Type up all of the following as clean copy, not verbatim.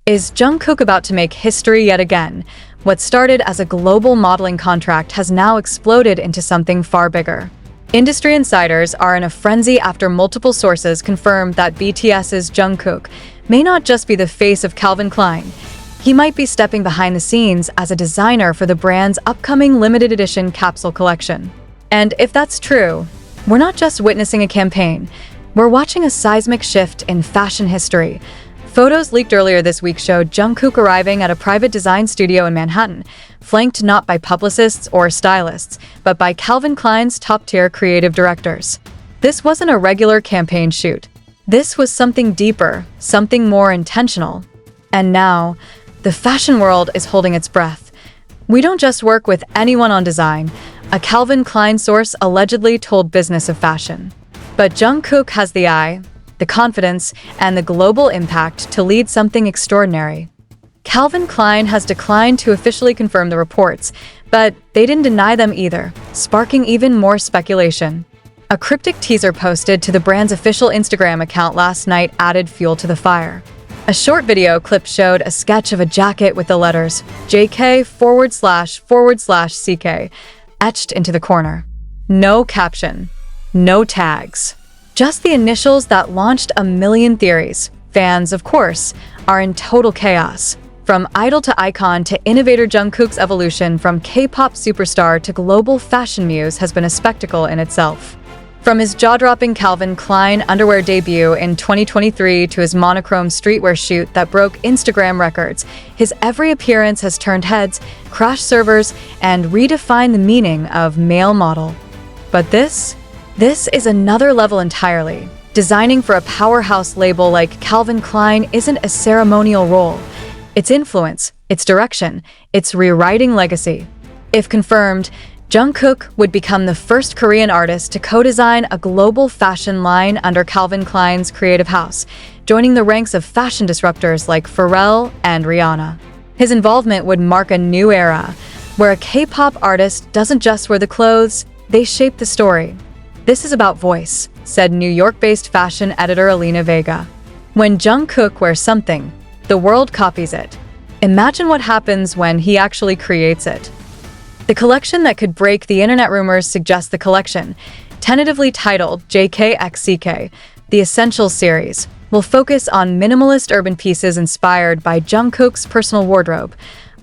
Is Jungkook about to make history yet again? What started as a global modeling contract has now exploded into something far bigger. Industry insiders are in a frenzy after multiple sources confirm that BTS's Jungkook may not just be the face of Calvin Klein. He might be stepping behind the scenes as a designer for the brand's upcoming limited edition capsule collection. And if that's true, we're not just witnessing a campaign, we're watching a seismic shift in fashion history. Photos leaked earlier this week showed Jungkook arriving at a private design studio in Manhattan, flanked not by publicists or stylists, but by Calvin Klein's top-tier creative directors. This wasn't a regular campaign shoot. This was something deeper, something more intentional. And now, the fashion world is holding its breath. We don't just work with anyone on design, a Calvin Klein source allegedly told Business of Fashion. But Jungkook has the eye, the confidence, and the global impact to lead something extraordinary. Calvin Klein has declined to officially confirm the reports, but they didn't deny them either, sparking even more speculation. A cryptic teaser posted to the brand's official Instagram account last night added fuel to the fire. A short video clip showed a sketch of a jacket with the letters JK//CK etched into the corner. No caption, no tags. Just the initials that launched a million theories. Fans, of course, are in total chaos. From idol to icon to innovator, Jungkook's evolution from K-pop superstar to global fashion muse has been a spectacle in itself. From his jaw-dropping Calvin Klein underwear debut in 2023 to his monochrome streetwear shoot that broke Instagram records, his every appearance has turned heads, crashed servers, and redefined the meaning of male model. But this is another level entirely. Designing for a powerhouse label like Calvin Klein isn't a ceremonial role. It's influence, it's direction, it's rewriting legacy. If confirmed, Jungkook would become the first Korean artist to co-design a global fashion line under Calvin Klein's creative house, joining the ranks of fashion disruptors like Pharrell and Rihanna. His involvement would mark a new era, where a K-pop artist doesn't just wear the clothes, they shape the story. This is about voice, said New York-based fashion editor Alina Vega. When Jungkook wears something, the world copies it. Imagine what happens when he actually creates it. The collection that could break the internet rumors suggests the collection, tentatively titled JKXCK, the Essentials series, will focus on minimalist urban pieces inspired by Jungkook's personal wardrobe,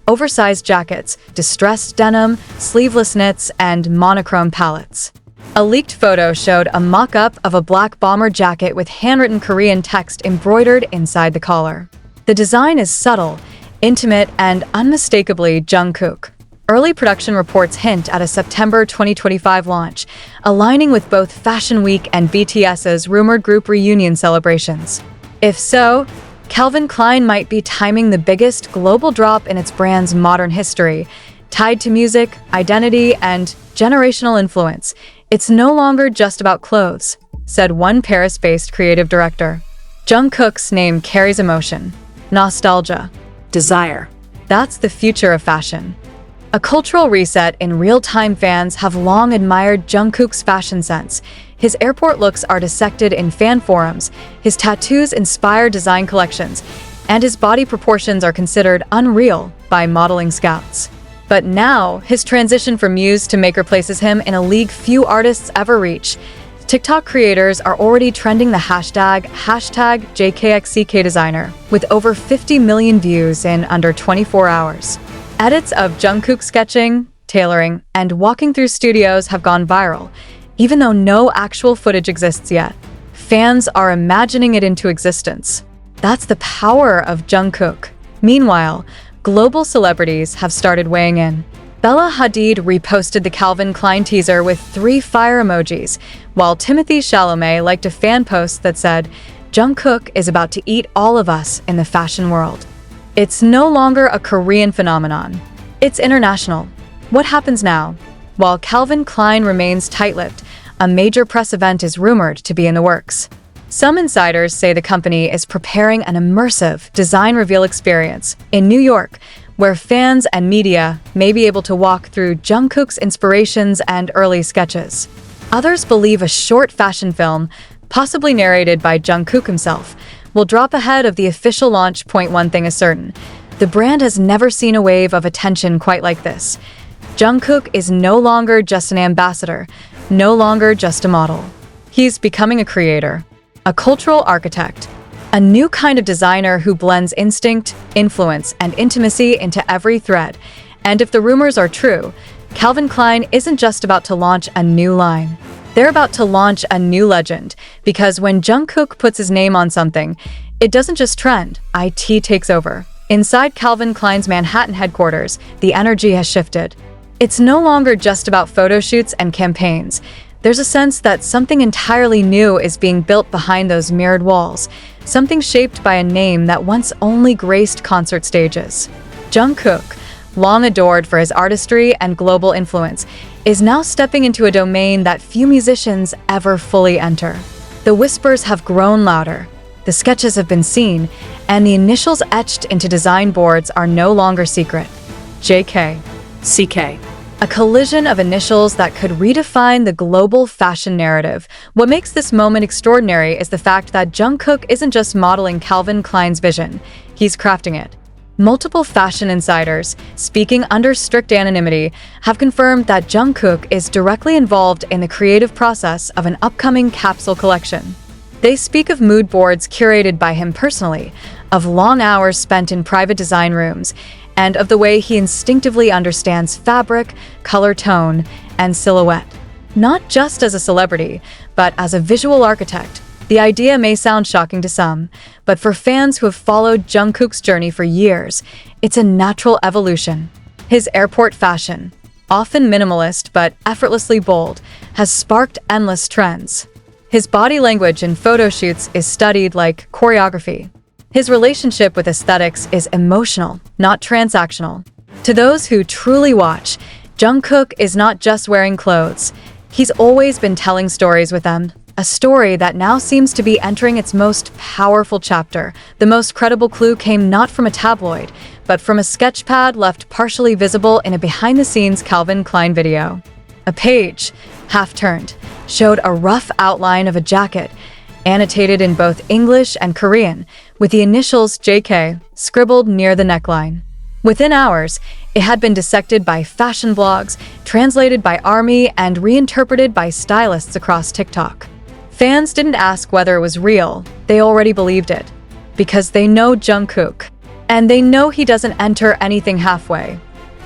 oversized jackets, distressed denim, sleeveless knits, and monochrome palettes. A leaked photo showed a mock-up of a black bomber jacket with handwritten Korean text embroidered inside the collar. The design is subtle, intimate, and unmistakably Jungkook. Early production reports hint at a September 2025 launch, aligning with both Fashion Week and BTS's rumored group reunion celebrations. If so, Calvin Klein might be timing the biggest global drop in its brand's modern history, tied to music, identity, and generational influence. It's no longer just about clothes, said one Paris-based creative director. Jungkook's name carries emotion, nostalgia, desire. That's the future of fashion. A cultural reset in real-time. Fans have long admired Jungkook's fashion sense. His airport looks are dissected in fan forums, his tattoos inspire design collections, and his body proportions are considered unreal by modeling scouts. But now, his transition from muse to maker places him in a league few artists ever reach. TikTok creators are already trending the hashtag JKXCKdesigner, with over 50 million views in under 24 hours. Edits of Jungkook sketching, tailoring, and walking through studios have gone viral, even though no actual footage exists yet. Fans are imagining it into existence. That's the power of Jungkook. Meanwhile, global celebrities have started weighing in. Bella Hadid reposted the Calvin Klein teaser with 3 fire emojis, while Timothée Chalamet liked a fan post that said, "Jungkook is about to eat all of us in the fashion world." It's no longer a Korean phenomenon. It's international. What happens now? While Calvin Klein remains tight-lipped, a major press event is rumored to be in the works. Some insiders say the company is preparing an immersive design reveal experience in New York, where fans and media may be able to walk through Jungkook's inspirations and early sketches. Others believe a short fashion film, possibly narrated by Jungkook himself, will drop ahead of the official launch. One thing is certain. The brand has never seen a wave of attention quite like this. Jungkook is no longer just an ambassador, no longer just a model. He's becoming a creator, a cultural architect, a new kind of designer who blends instinct, influence, and intimacy into every thread. And if the rumors are true, Calvin Klein isn't just about to launch a new line. They're about to launch a new legend, because when Jungkook puts his name on something, it doesn't just trend, IT takes over. Inside Calvin Klein's Manhattan headquarters, the energy has shifted. It's no longer just about photo shoots and campaigns. There's a sense that something entirely new is being built behind those mirrored walls, something shaped by a name that once only graced concert stages. Jungkook, long adored for his artistry and global influence, is now stepping into a domain that few musicians ever fully enter. The whispers have grown louder, the sketches have been seen, and the initials etched into design boards are no longer secret. JK. CK. A collision of initials that could redefine the global fashion narrative. What makes this moment extraordinary is the fact that Jungkook isn't just modeling Calvin Klein's vision, he's crafting it. Multiple fashion insiders, speaking under strict anonymity, have confirmed that Jungkook is directly involved in the creative process of an upcoming capsule collection. They speak of mood boards curated by him personally, of long hours spent in private design rooms, and of the way he instinctively understands fabric, color tone, and silhouette. Not just as a celebrity, but as a visual architect. The idea may sound shocking to some, but for fans who have followed Jungkook's journey for years, it's a natural evolution. His airport fashion, often minimalist but effortlessly bold, has sparked endless trends. His body language in photo shoots is studied like choreography. His relationship with aesthetics is emotional, not transactional. To those who truly watch, Jungkook is not just wearing clothes. He's always been telling stories with them, a story that now seems to be entering its most powerful chapter. The most credible clue came not from a tabloid, but from a sketchpad left partially visible in a behind-the-scenes Calvin Klein video. A page, half-turned, showed a rough outline of a jacket, annotated in both English and Korean, with the initials JK scribbled near the neckline. Within hours, it had been dissected by fashion blogs, translated by ARMY, and reinterpreted by stylists across TikTok. Fans didn't ask whether it was real, they already believed it. Because they know Jungkook, and they know he doesn't enter anything halfway.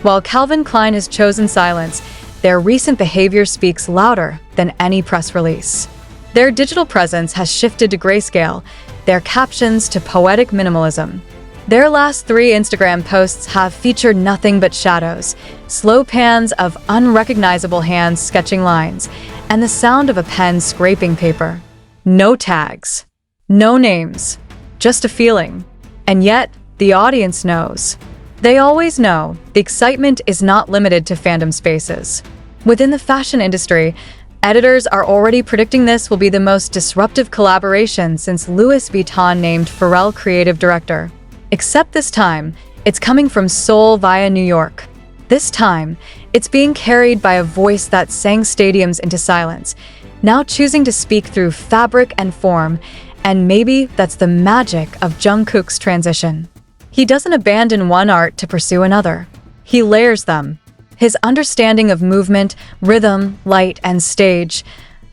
While Calvin Klein has chosen silence, their recent behavior speaks louder than any press release. Their digital presence has shifted to grayscale, their captions to poetic minimalism. Their last 3 Instagram posts have featured nothing but shadows, slow pans of unrecognizable hands sketching lines, and the sound of a pen scraping paper. No tags, no names, just a feeling. And yet, the audience knows. They always know the excitement is not limited to fandom spaces. Within the fashion industry, editors are already predicting this will be the most disruptive collaboration since Louis Vuitton named Pharrell creative director. Except this time, it's coming from Seoul via New York. This time, it's being carried by a voice that sang stadiums into silence, now choosing to speak through fabric and form, and maybe that's the magic of Jungkook's transition. He doesn't abandon one art to pursue another. He layers them. His understanding of movement, rhythm, light, and stage,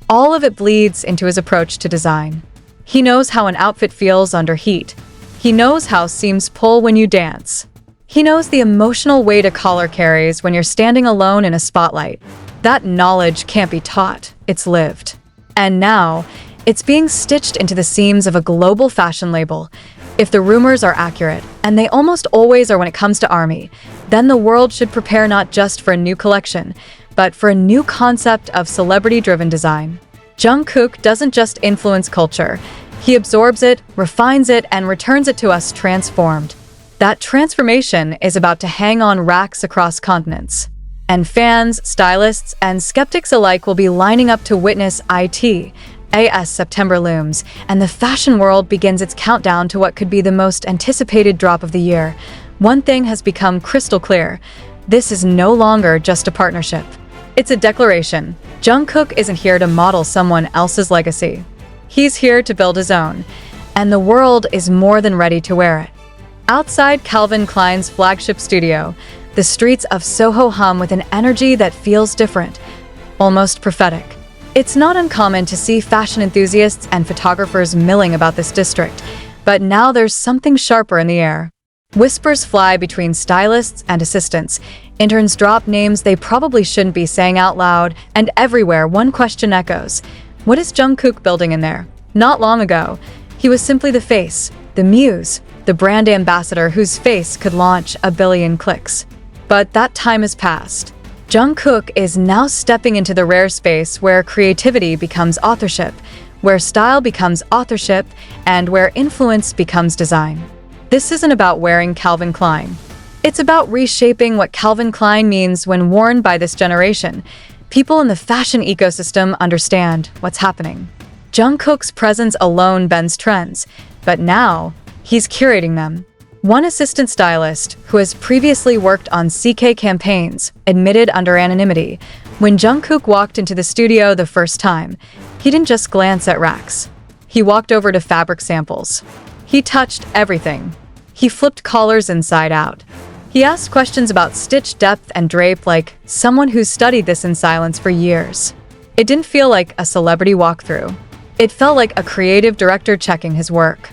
all of it bleeds into his approach to design. He knows how an outfit feels under heat. He knows how seams pull when you dance. He knows the emotional weight a collar carries when you're standing alone in a spotlight. That knowledge can't be taught, it's lived. And now, it's being stitched into the seams of a global fashion label. If the rumors are accurate, and they almost always are when it comes to ARMY, then the world should prepare not just for a new collection, but for a new concept of celebrity-driven design. Jungkook doesn't just influence culture. He absorbs it, refines it, and returns it to us transformed. That transformation is about to hang on racks across continents. And fans, stylists, and skeptics alike will be lining up to witness it. As September looms, and the fashion world begins its countdown to what could be the most anticipated drop of the year. One thing has become crystal clear. This is no longer just a partnership. It's a declaration. Jungkook isn't here to model someone else's legacy. He's here to build his own. and the world is more than ready to wear it. Outside Calvin Klein's flagship studio, the streets of Soho hum with an energy that feels different, almost prophetic. It's not uncommon to see fashion enthusiasts and photographers milling about this district, but now there's something sharper in the air. Whispers fly between stylists and assistants, interns drop names they probably shouldn't be saying out loud, and everywhere one question echoes. What is Jungkook building in there? Not long ago, he was simply the face, the muse, the brand ambassador whose face could launch a billion clicks. But that time has passed. Jungkook is now stepping into the rare space where creativity becomes authorship, where style becomes authorship, and where influence becomes design. This isn't about wearing Calvin Klein. It's about reshaping what Calvin Klein means when worn by this generation. People in the fashion ecosystem understand what's happening. Jungkook's presence alone bends trends, but now he's curating them. One assistant stylist, who has previously worked on CK campaigns, admitted under anonymity, when Jungkook walked into the studio the first time, he didn't just glance at racks. He walked over to fabric samples. He touched everything. He flipped collars inside out. He asked questions about stitch depth and drape like someone who's studied this in silence for years. It didn't feel like a celebrity walkthrough. It felt like a creative director checking his work.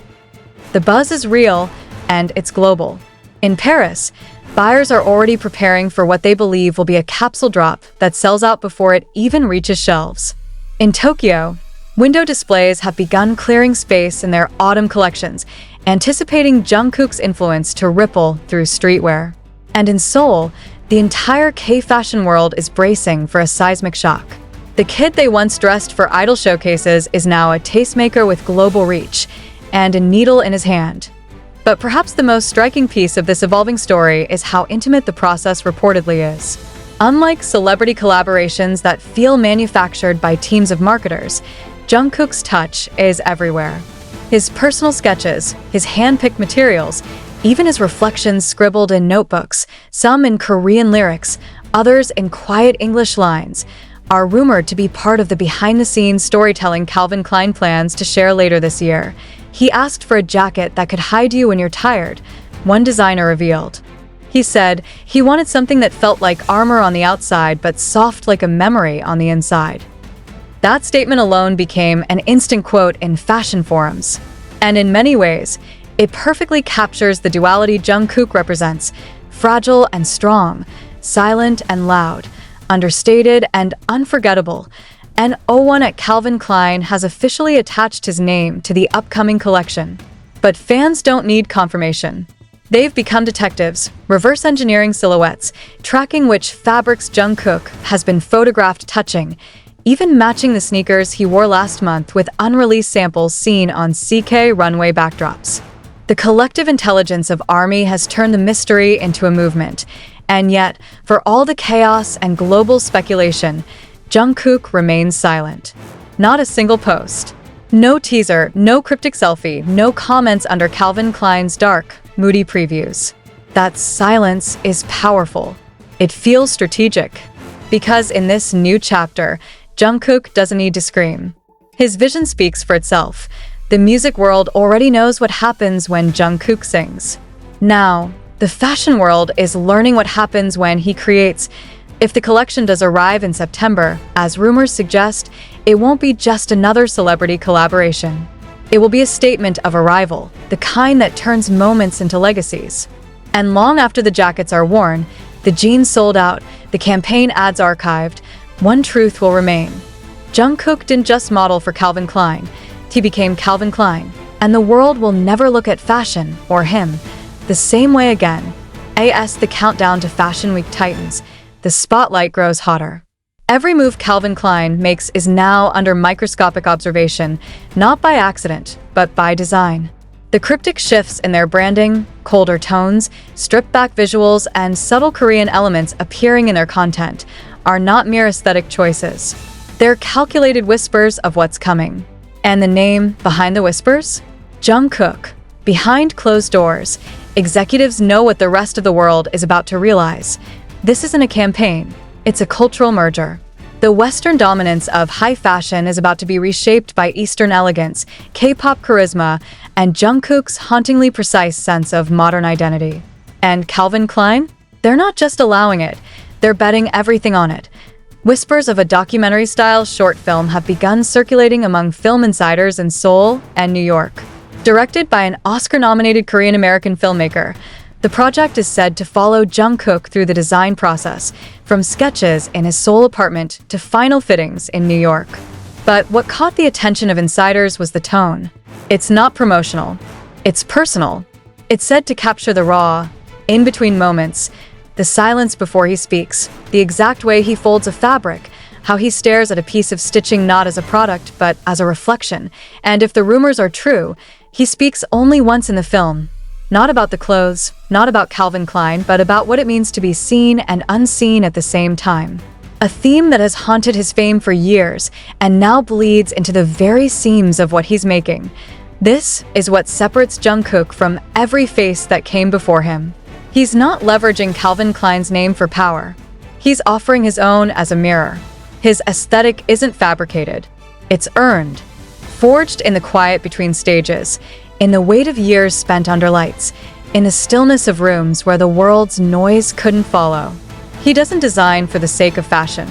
The buzz is real, and it's global. In Paris, buyers are already preparing for what they believe will be a capsule drop that sells out before it even reaches shelves. In Tokyo, window displays have begun clearing space in their autumn collections, anticipating Jungkook's influence to ripple through streetwear. And in Seoul, the entire K-fashion world is bracing for a seismic shock. The kid they once dressed for idol showcases is now a tastemaker with global reach, and a needle in his hand. But perhaps the most striking piece of this evolving story is how intimate the process reportedly is. Unlike celebrity collaborations that feel manufactured by teams of marketers, Jungkook's touch is everywhere. His personal sketches, his hand-picked materials, even his reflections scribbled in notebooks, some in Korean lyrics, others in quiet English lines, are rumored to be part of the behind-the-scenes storytelling Calvin Klein plans to share later this year. He asked for a jacket that could hide you when you're tired, one designer revealed. He said he wanted something that felt like armor on the outside but soft like a memory on the inside. That statement alone became an instant quote in fashion forums. And in many ways, it perfectly captures the duality Jungkook represents: fragile and strong, silent and loud, understated and unforgettable. And O1 at Calvin Klein has officially attached his name to the upcoming collection. But fans don't need confirmation. They've become detectives, reverse engineering silhouettes, tracking which fabrics Jungkook has been photographed touching, even matching the sneakers he wore last month with unreleased samples seen on CK runway backdrops. The collective intelligence of ARMY has turned the mystery into a movement. And yet, for all the chaos and global speculation, Jungkook remains silent. Not a single post. No teaser, no cryptic selfie, no comments under Calvin Klein's dark, moody previews. That silence is powerful. It feels strategic. Because in this new chapter, Jungkook doesn't need to scream. His vision speaks for itself. The music world already knows what happens when Jungkook sings. Now, the fashion world is learning what happens when he creates. If the collection does arrive in September, as rumors suggest, it won't be just another celebrity collaboration. It will be a statement of arrival, the kind that turns moments into legacies. And long after the jackets are worn, the jeans sold out, the campaign ads archived, one truth will remain. Jungkook didn't just model for Calvin Klein, he became Calvin Klein, and the world will never look at fashion, or him, the same way again. As the countdown to Fashion Week tightens, the spotlight grows hotter. Every move Calvin Klein makes is now under microscopic observation, not by accident, but by design. The cryptic shifts in their branding, colder tones, stripped-back visuals, and subtle Korean elements appearing in their content are not mere aesthetic choices. They're calculated whispers of what's coming. And the name behind the whispers? Jungkook. Behind closed doors, executives know what the rest of the world is about to realize. This isn't a campaign, it's a cultural merger. The Western dominance of high fashion is about to be reshaped by Eastern elegance, K-pop charisma, and Jungkook's hauntingly precise sense of modern identity. And Calvin Klein? They're not just allowing it, they're betting everything on it. Whispers of a documentary-style short film have begun circulating among film insiders in Seoul and New York. Directed by an Oscar-nominated Korean-American filmmaker, the project is said to follow Jungkook through the design process, from sketches in his Seoul apartment to final fittings in New York. But what caught the attention of insiders was the tone. It's not promotional. It's personal. It's said to capture the raw, in-between moments, the silence before he speaks, the exact way he folds a fabric, how he stares at a piece of stitching not as a product but as a reflection, and if the rumors are true, he speaks only once in the film. Not about the clothes, not about Calvin Klein, but about what it means to be seen and unseen at the same time. A theme that has haunted his fame for years and now bleeds into the very seams of what he's making. This is what separates Jungkook from every face that came before him. He's not leveraging Calvin Klein's name for power. He's offering his own as a mirror. His aesthetic isn't fabricated. It's earned, forged in the quiet between stages, in the weight of years spent under lights, in the stillness of rooms where the world's noise couldn't follow. He doesn't design for the sake of fashion.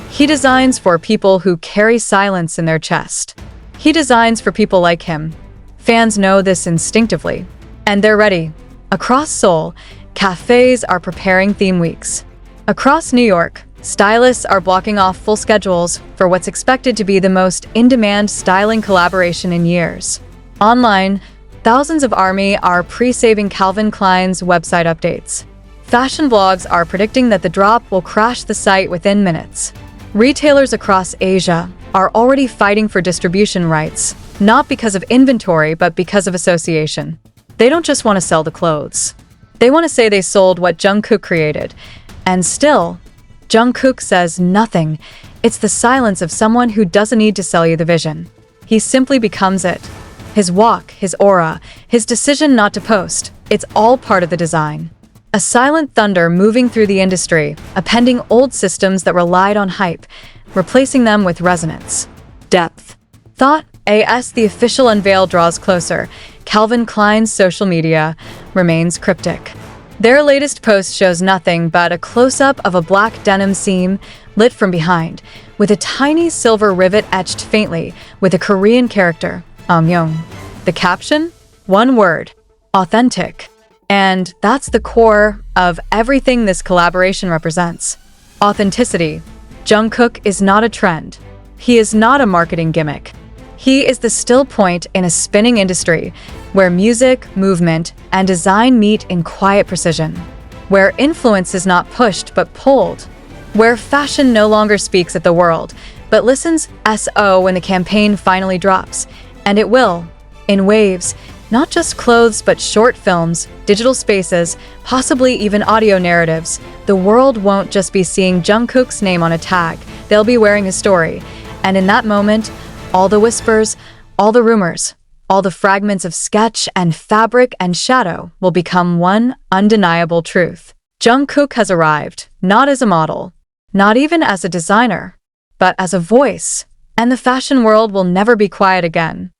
He designs for people who carry silence in their chest. He designs for people like him. Fans know this instinctively, and they're ready. Across Seoul, cafes are preparing theme weeks. Across New York, stylists are blocking off full schedules for what's expected to be the most in-demand styling collaboration in years. Online, thousands of ARMY are pre-saving Calvin Klein's website updates. Fashion blogs are predicting that the drop will crash the site within minutes. Retailers across Asia are already fighting for distribution rights, not because of inventory, but because of association. They don't just want to sell the clothes. They want to say they sold what Jungkook created. And still, Jungkook says nothing. It's the silence of someone who doesn't need to sell you the vision. He simply becomes it. His walk, his aura, his decision not to post, it's all part of the design. A silent thunder moving through the industry, appending old systems that relied on hype, replacing them with resonance, depth, thought. As the official unveil draws closer, Calvin Klein's social media remains cryptic. Their latest post shows nothing but a close-up of a black denim seam lit from behind, with a tiny silver rivet etched faintly with a Korean character, taehyung. The caption? One word: authentic. And that's the core of everything this collaboration represents. Authenticity. Jungkook is not a trend. He is not a marketing gimmick. He is the still point in a spinning industry where music, movement, and design meet in quiet precision, where influence is not pushed but pulled, where fashion no longer speaks at the world but listens when the campaign finally drops. And it will, in waves, not just clothes but short films, digital spaces, possibly even audio narratives. The world won't just be seeing Jungkook's name on a tag, they'll be wearing his story. And in that moment, all the whispers, all the rumors, all the fragments of sketch and fabric and shadow will become one undeniable truth. Jungkook has arrived, not as a model, not even as a designer, but as a voice, and the fashion world will never be quiet again.